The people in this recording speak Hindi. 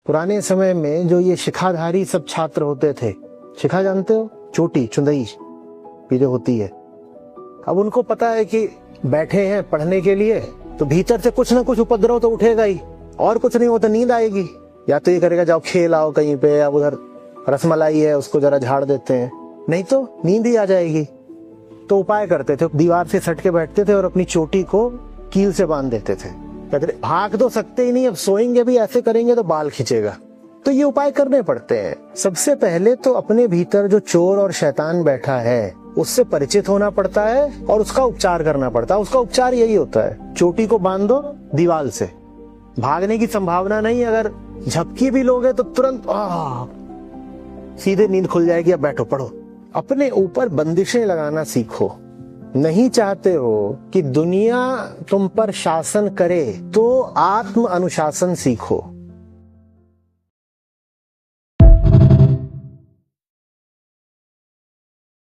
पुराने समय में जो ये शिखाधारी सब छात्र होते थे, शिखा जानते हो, चोटी चुंदई ये जो होती है, अब उनको पता है कि बैठे हैं पढ़ने के लिए तो भीतर से कुछ ना कुछ उपद्रव तो उठेगा ही, और कुछ नहीं होता नींद आएगी, या तो ये करेगा जाओ खेल आओ कहीं पे, या उधर रसमलाई है उसको जरा झाड़ देते हैं, नहीं तो नींद ही आ जाएगी। तो उपाय करते थे, दीवार से सट के बैठते थे और अपनी चोटी को कील से बांध देते थे। कहते थे भाग तो सकते ही नहीं, अब सोएंगे भी ऐसे करेंगे तो बाल खींचेगा। तो ये उपाय करने पड़ते हैं। सबसे पहले तो अपने भीतर जो चोर और शैतान बैठा है उससे परिचित होना पड़ता है और उसका उपचार करना पड़ता है। उसका उपचार यही होता है, चोटी को बांध दो दीवार से, भागने की संभावना नहीं, अगर झपकी भी लोगे तो तुरंत सीधे नींद खुल जाएगी। अब बैठो पढ़ो। अपने ऊपर बंदिशें लगाना सीखो। नहीं चाहते हो कि दुनिया तुम पर शासन करे तो आत्म अनुशासन सीखो।